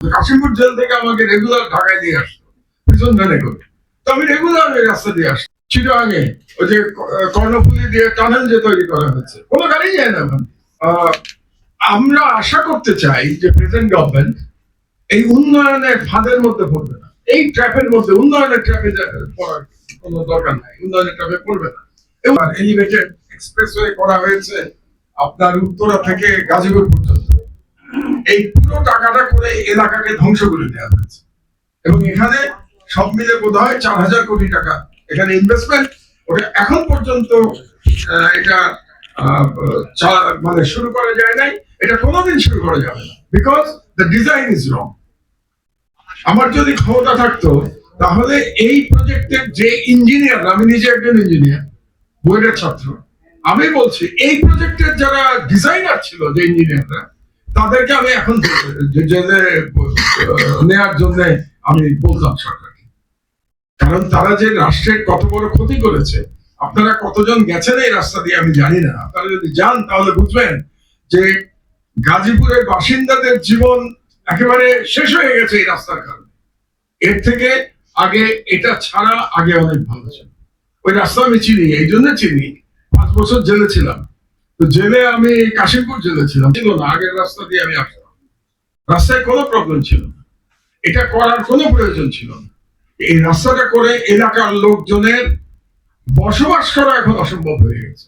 Kashimpur jail থেকে আমাকে regular ঢাকায় দিয়ে আসতো পিছন ধানে করে। তো আমি রেগুলার ওই রাস্তা দিয়ে আসছি। চিটাগাঙে ওই যে কর্ণফুলী দিয়ে টানেল যে তৈরি করা হয়েছে, কোনো গাড়ি যায় না ওখানে। আমরা আশা করতে চাই যে প্রেজেন্ট গভর্নমেন্ট এই উন্নয়নের ফাঁদের মধ্যে পড়বে না, এই ট্র্যাপের মধ্যে, উন্নয়নের ট্র্যাপে পড়ার কোনো দরকার নাই, উন্নয়নের ট্র্যাপে পড়বে না। এবং এলিভেটেড এক্সপ্রেসওয়ে করা হয়েছে আপনার উত্তরা থেকে গাজীপুর পর্যন্ত। এই পুরো টাকাটা করে এলাকাকে ধ্বংস করে দেওয়া হয়েছে এবং এখানে সব মিলে বোধহয় 4,000 কোটি টাকা এখানে ইনভেস্টমেন্ট। ওটা এখন পর্যন্ত এটা মানে শুরু করা যায় নাই, এটা কোনোদিন শুরু করা যাবে না, because the design is wrong. আমার যদি ক্ষমতা থাকতো তাহলে এই প্রজেক্টের যে ইঞ্জিনিয়ার, আমি নিজে একজন ইঞ্জিনিয়ার, বুয়েটের ছাত্র, আমি বলছি এই প্রজেক্টের যারা ডিজাইনার ছিল, যে ইঞ্জিনিয়াররা, তাদেরকে আমি এখন জেলে নেওয়ার জন্য আমি বলতাম সরকারকে। কারণ তারা যে রাষ্ট্রের কত বড় ক্ষতি করেছে, আপনারা কতজন গেছেন এই রাস্তা দিয়ে আমি জানি না, আপনারা যদি যান তাহলে বুঝবেন যে গাজীপুরের বাসিন্দাদের জীবন একেবারে শেষ হয়ে গেছে এই রাস্তার কারণে। এর থেকে আগে এটা ছাড়া আগে অনেক ভালো ছিল। ওই রাস্তা আমি চিনি, এই জন্য চিনি, 5 বছর জেলে ছিলাম। তো জেলে আমি কাশিমপুর জেলে ছিলাম, ছিল না আগের রাস্তা দিয়ে আমি আসতাম, রাস্তায় কোনো প্রবলেম ছিল না, এটা করার কোনো প্রয়োজন ছিল না। এই রাস্তাটা করে এলাকার লোকজনের বসবাস করা এখন অসম্ভব হয়ে গেছে।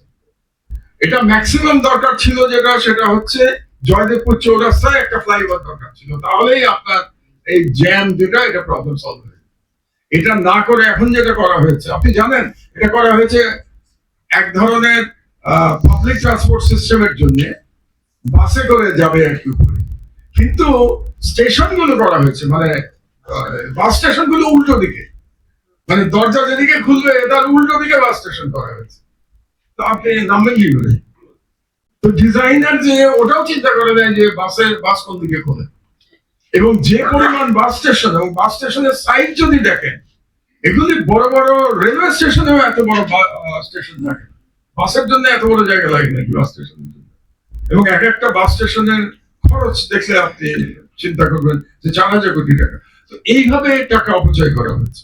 এটা ম্যাক্সিমাম দরকার ছিল যেটা, সেটা হচ্ছে জয়দেবপুর চৌরাস্তায় একটা ফ্লাইওভার দরকার ছিল, তাহলেই আপনার এই জ্যাম যেটা, এটা প্রবলেম সলভ হয়ে। এটা না করে এখন যেটা করা হয়েছে, আপনি জানেন এটা করা হয়েছে এক ধরনের পাবলিক ট্রান্সপোর্ট সিস্টেমের জন্য, বাসে করে যাবে আর কি উপরে, কিন্তু স্টেশন গুলো করা হয়েছে মানে বাস স্টেশন গুলো উল্টো দিকে, মানে দরজা যেদিকে খুলবে তার উল্টো দিকে বাস স্টেশন করা হয়েছে। তো আপনি নামবেন কি করে? তো ডিজাইনার যে ওটাও চিন্তা করে দেয় যে বাস কোন দিকে খোলে, এবং যে পরিমাণ বাস স্টেশন এবং বাস স্টেশনের সাইজ যদি দেখেন, এগুলি বড় বড় রেলওয়ে স্টেশনেও এত বড় স্টেশন থাকে, বাসের জন্য এত বড় জায়গা লাগে নাকি বাস স্টেশনের জন্য? এবং এক একটা বাস স্টেশনের খরচ দেখলে আপনি চিন্তা করবেন যে 4,000 কোটি টাকা। তো এইভাবে টাকা অপচয় করা হয়েছে।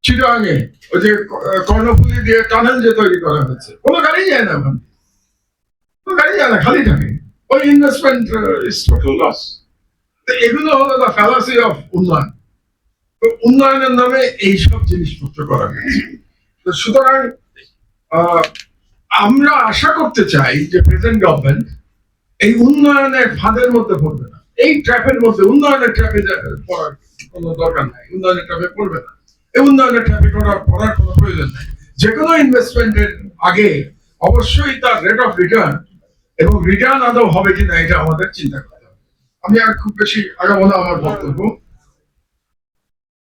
চিটাগাঙে ওই যে কর্ণফুলী দিয়ে টানেল যে তৈরি করা হয়েছে, কোনো গাড়ি যায় না ওখানে, কোনো গাড়ি যায় না, খালি থাকে। ওই ইনভেস্টমেন্ট ইজ টোটাল লস। এগুলো হলো দ্য ফ্যালাসি অফ উন্নয়ন। উন্নয়নের নামে এইসব জিনিসপত্র করা হয়েছে। তো সুতরাং আমরা আশা করতে চাই যে প্রেজেন্ট গভর্নমেন্ট এই উন্নয়নের ফাঁদের মধ্যে পড়বে না, এই ট্র্যাপের মধ্যে, উন্নয়নের ট্র্যাপে পড়ার কোনো দরকার নাই, উন্নয়নের ট্র্যাপে পড়বে না, এই উন্নয়নের ট্র্যাপে পড়ার কোনো প্রয়োজন নাই। যে কোনো ইনভেস্টমেন্টের আগে অবশ্যই তার রেট অফ রিটার্ন এবং রিটার্ন আদৌ হবে কিনা এটা আমাদের চিন্তা করতে হবে। আমি আর খুব বেশি আগাবো না আমার বক্তব্য।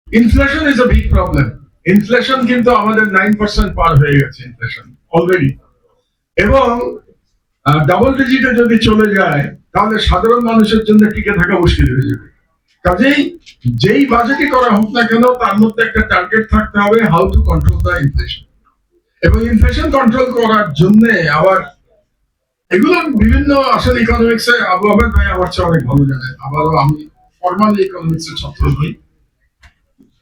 Inflation is a big problem. Inflation কিন্তু আমাদের 9% পার হয়ে গেছে ইনফ্লেশন অলরেডি, এবং ডাবল ডিজিটে যদি চলে যায় তাহলে সাধারণ মানুষের জন্য টিকে থাকা মুশকিল হয়ে যাবে। কাজেই যেই বাজেটই করা হোক না কেন, তার মধ্যে একটা টার্গেট থাকতে হবে how to control the inflation. এবং ইনফ্লেশন কন্ট্রোল করার জন্য আবার এগুলো বিভিন্ন, আসলে ইকোনমিক্সে আবু আহমেদ ভাই আমার চেয়ে অনেক ভালো জানেন, আবারও আমি ফর্মালি ইকোনমিক্সের ছাত্র নই।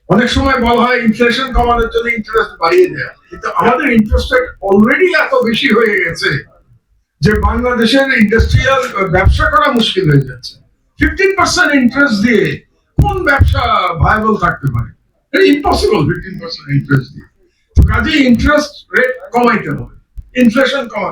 অনেক সময় বলা হয় ইনফ্লেশন কমানোর জন্য ইন্টারেস্ট বাড়িয়ে দেয়, কিন্তু আমাদের ইন্টারেস্ট রেট অলরেডি এত বেশি হয়ে গেছে যে বাংলাদেশের ইন্ডাস্ট্রিয়াল ব্যবসা করা মুশকিল হয়ে যাচ্ছে। 15% ইন্টারেস্ট দিয়ে কোন ব্যবসা ভায়াবল থাকতে পারে? এটা ইম্পসিবল 15% ইন্টারেস্ট দিয়ে। তো কাজে ইন্টারেস্ট রেট কমাইতে হবে, ইনফ্লেশন কমাতে